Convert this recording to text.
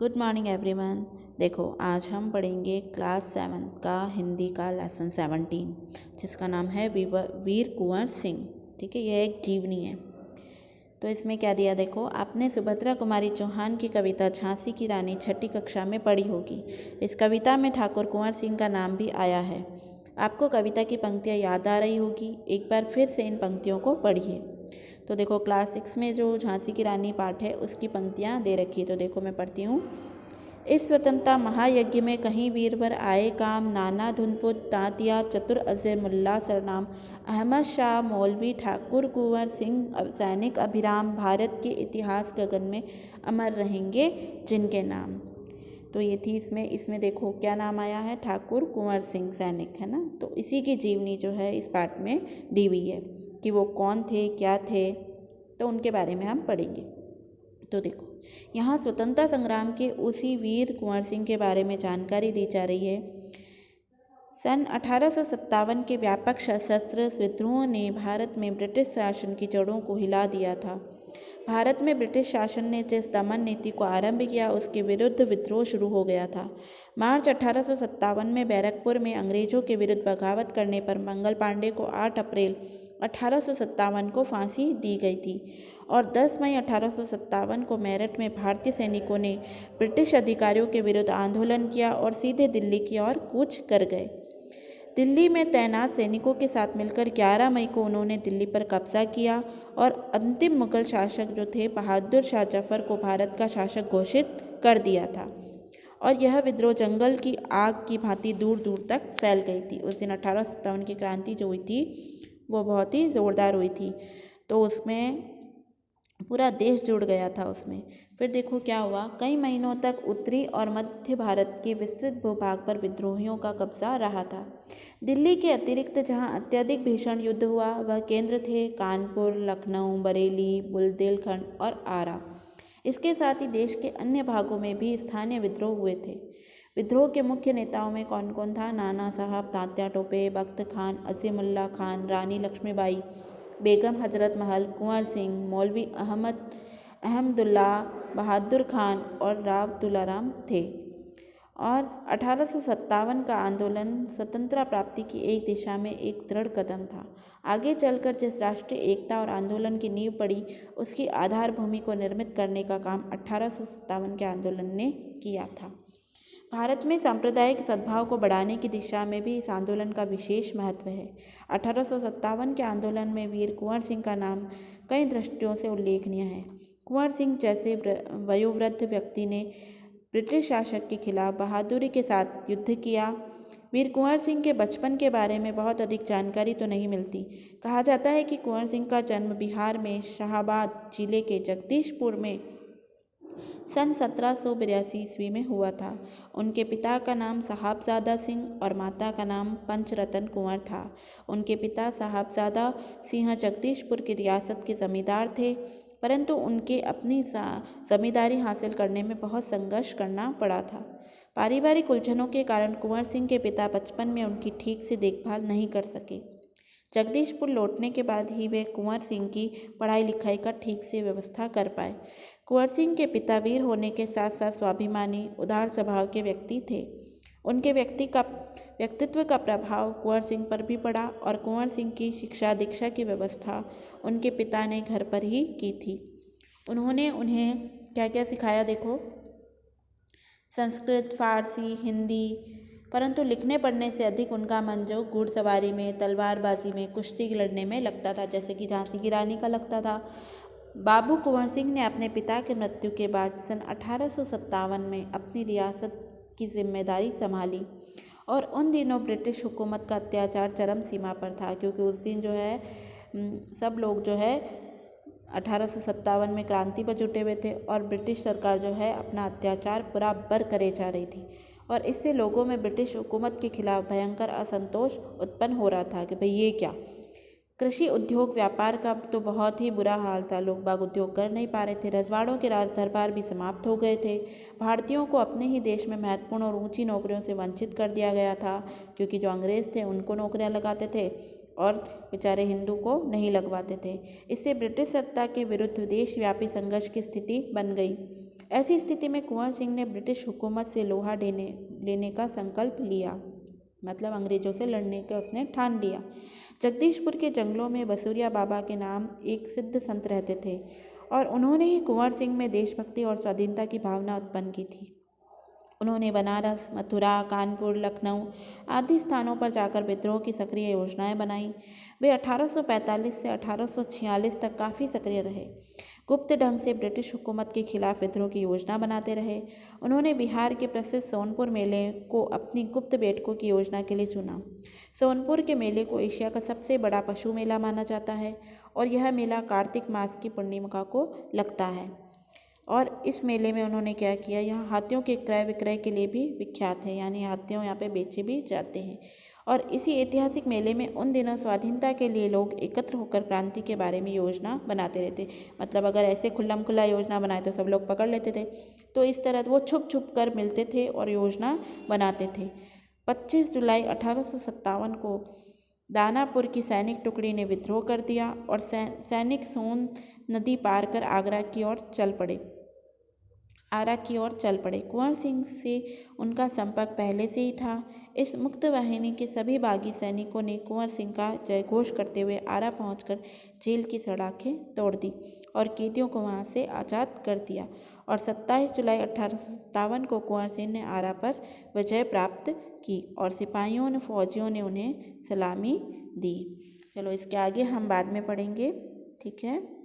Good morning everyone. देखो आज हम पढ़ेंगे क्लास 7 का हिंदी का लेसन 17 जिसका नाम है वीर कुंवर सिंह। ठीक है, यह एक जीवनी है। तो इसमें क्या दिया देखो, आपने सुभद्रा कुमारी चौहान की कविता झांसी की रानी छठी कक्षा में पढ़ी होगी। इस कविता में ठाकुर कुंवर सिंह का नाम भी आया है। आपको कविता की पंक्तियाँ याद आ रही होगी। एक बार फिर से इन पंक्तियों को पढ़िए। तो देखो क्लास 6 में जो झांसी की रानी पाठ है उसकी पंक्तियाँ दे रखी है। तो देखो मैं पढ़ती हूँ। इस स्वतंत्रता महायज्ञ में कहीं वीरवर आए काम, नाना धुनपुत तांतिया चतुर अजय मुल्ला सरनाम, अहमद शाह मौलवी ठाकुर कुंवर सिंह सैनिक अभिराम, भारत के इतिहास गगन में अमर रहेंगे जिनके नाम। तो ये थी इसमें देखो क्या नाम आया है, ठाकुर कुंवर सिंह सैनिक, है ना। तो इसी की जीवनी जो है इस पाठ में दी हुई है कि वो कौन थे, क्या थे, तो उनके बारे में हम पढ़ेंगे। तो देखो यहाँ स्वतंत्रता संग्राम के उसी वीर कुंवर सिंह के बारे में जानकारी दी जा रही है। सन 1857 के व्यापक सशस्त्र विद्रोह ने भारत में ब्रिटिश शासन की जड़ों को हिला दिया था। भारत में ब्रिटिश शासन ने जिस दमन नीति को आरंभ किया उसके विरुद्ध विद्रोह शुरू हो गया था। मार्च 1857 में बैरकपुर में अंग्रेजों के विरुद्ध बगावत करने पर मंगल पांडे को 8 अप्रैल 1857 को फांसी दी गई थी और 10 मई 1857 को मेरठ में भारतीय सैनिकों ने ब्रिटिश अधिकारियों के विरुद्ध आंदोलन किया और सीधे दिल्ली की ओर कूच कर गए। दिल्ली में तैनात सैनिकों के साथ मिलकर 11 मई को उन्होंने दिल्ली पर कब्जा किया और अंतिम मुगल शासक जो थे बहादुर शाह जफर को भारत का शासक घोषित कर दिया था। और यह विद्रोह जंगल की आग की भांति दूर दूर तक फैल गई थी। उस दिन 1857 की क्रांति जो हुई थी वो बहुत ही ज़ोरदार हुई थी। तो उसमें पूरा देश जुड़ गया था उसमें। फिर देखो क्या हुआ, कई महीनों तक उत्तरी और मध्य भारत के विस्तृत भूभाग पर विद्रोहियों का कब्जा रहा था। दिल्ली के अतिरिक्त जहां अत्यधिक भीषण युद्ध हुआ वह केंद्र थे कानपुर, लखनऊ, बरेली, बुंदेलखंड और आरा। इसके साथ ही देश के अन्य भागों में भी स्थानीय विद्रोह हुए थे। विद्रोह के मुख्य नेताओं में कौन कौन था? नाना साहब, तात्या टोपे, बख्त खान, अजीमुल्ला खान, रानी लक्ष्मीबाई, बेगम हजरत महल, कुंवर सिंह, मौलवी अहमदुल्ला, बहादुर खान और राव तुलाराम थे। और 1857 का आंदोलन स्वतंत्रता प्राप्ति की एक दिशा में एक दृढ़ कदम था। आगे चलकर जिस राष्ट्रीय एकता और आंदोलन की नींव पड़ी उसकी आधार भूमि को निर्मित करने का काम 1857 के आंदोलन ने किया था। भारत में सांप्रदायिक सद्भाव को बढ़ाने की दिशा में भी इस आंदोलन का विशेष महत्व है। 1857 के आंदोलन में वीर कुंवर सिंह का नाम कई दृष्टियों से उल्लेखनीय है। कुंवर सिंह जैसे वयोवृद्ध व्यक्ति ने ब्रिटिश शासक के खिलाफ बहादुरी के साथ युद्ध किया। वीर कुंवर सिंह के बचपन के बारे में बहुत अधिक जानकारी तो नहीं मिलती। कहा जाता है कि कुंवर सिंह का जन्म बिहार में शाहाबाद जिले के जगदीशपुर में सन 1782 ईस्वी में हुआ था। उनके पिता का नाम साहबजादा सिंह और माता का नाम पंचरतन कुंवर था। उनके पिता साहबजादा सिंह जगदीशपुर की रियासत के जमींदार थे, परंतु उनके अपनी जमींदारी हासिल करने में बहुत संघर्ष करना पड़ा था। पारिवारिक उलझनों के कारण कुंवर सिंह के पिता बचपन में उनकी ठीक से देखभाल नहीं कर सके। जगदीशपुर लौटने के बाद ही वे कुंवर सिंह की पढ़ाई लिखाई का ठीक से व्यवस्था कर पाए। कुंवर सिंह के पिता वीर होने के साथ साथ स्वाभिमानी, उदार स्वभाव के व्यक्ति थे। उनके व्यक्तित्व का प्रभाव कुंवर सिंह पर भी पड़ा और कुंवर सिंह की शिक्षा दीक्षा की व्यवस्था उनके पिता ने घर पर ही की थी। उन्होंने उन्हें क्या क्या सिखाया देखो, संस्कृत, फारसी, हिंदी, परंतु लिखने पढ़ने से अधिक उनका मन जो घुड़सवारी में, तलवारबाजी में, कुश्ती लड़ने में लगता था, जैसे कि झांसी की रानी का लगता था। बाबू कुंवर सिंह ने अपने पिता की मृत्यु के बाद सन 1857 में अपनी रियासत की जिम्मेदारी संभाली और उन दिनों ब्रिटिश हुकूमत का अत्याचार चरम सीमा पर था, क्योंकि उस दिन जो है सब लोग जो है 1857 में क्रांति पर जुटे हुए थे और ब्रिटिश सरकार जो है अपना अत्याचार बराबर करे जा रही थी और इससे लोगों में ब्रिटिश हुकूमत के खिलाफ भयंकर असंतोष उत्पन्न हो रहा था कि भाई ये क्या। कृषि उद्योग व्यापार का तो बहुत ही बुरा हाल था, लोग बाग उद्योग कर नहीं पा रहे थे। रजवाड़ों के राज दरबार भी समाप्त हो गए थे। भारतीयों को अपने ही देश में महत्वपूर्ण और ऊंची नौकरियों से वंचित कर दिया गया था, क्योंकि जो अंग्रेज थे उनको नौकरियां लगाते थे और बेचारे हिंदू को नहीं लगवाते थे। इससे ब्रिटिश सत्ता के विरुद्ध देशव्यापी संघर्ष की स्थिति बन गई। ऐसी स्थिति में कुंवर सिंह ने ब्रिटिश हुकूमत से लोहा लेने का संकल्प लिया, मतलब अंग्रेजों से लड़ने का उसने ठान लिया। जगदीशपुर के जंगलों में बसुरिया बाबा के नाम एक सिद्ध संत रहते थे और उन्होंने ही कुंवर सिंह में देशभक्ति और स्वाधीनता की भावना उत्पन्न की थी। उन्होंने बनारस, मथुरा, कानपुर, लखनऊ आदि स्थानों पर जाकर विद्रोह की सक्रिय योजनाएं बनाई। वे 1845 से 1846 तक काफ़ी सक्रिय रहे। गुप्त ढंग से ब्रिटिश हुकूमत के खिलाफ विद्रोह की योजना बनाते रहे। उन्होंने बिहार के प्रसिद्ध सोनपुर मेले को अपनी गुप्त बैठकों की योजना के लिए चुना। सोनपुर के मेले को एशिया का सबसे बड़ा पशु मेला माना जाता है और यह मेला कार्तिक मास की पूर्णिमा को लगता है। और इस मेले में उन्होंने क्या किया, यहाँ हाथियों के क्रय विक्रय के लिए भी विख्यात है, यानी हाथियों यहाँ पे बेचे भी जाते हैं। और इसी ऐतिहासिक मेले में उन दिनों स्वाधीनता के लिए लोग एकत्र होकर क्रांति के बारे में योजना बनाते रहते। मतलब अगर ऐसे खुल्लम खुल्ला योजना बनाए तो सब लोग पकड़ लेते थे, तो इस तरह वो छुप छुप कर मिलते थे और योजना बनाते थे। 25 जुलाई 1857 को दानापुर की सैनिक टुकड़ी ने विद्रोह कर दिया और सैनिक सोन नदी पार कर आगरा की ओर चल पड़े। कुंवर सिंह से उनका संपर्क पहले से ही था। इस मुक्त वाहिनी के सभी बागी सैनिकों ने कुंवर सिंह का जयघोष करते हुए आरा पहुंचकर जेल की सलाखें तोड़ दी और कैदियों को वहां से आज़ाद कर दिया। और 27 जुलाई 1857 को कुंवर सिंह ने आरा पर विजय प्राप्त की और सिपाहियों ने, फौजियों ने उन्हें सलामी दी। चलो इसके आगे हम बाद में पढ़ेंगे, ठीक है।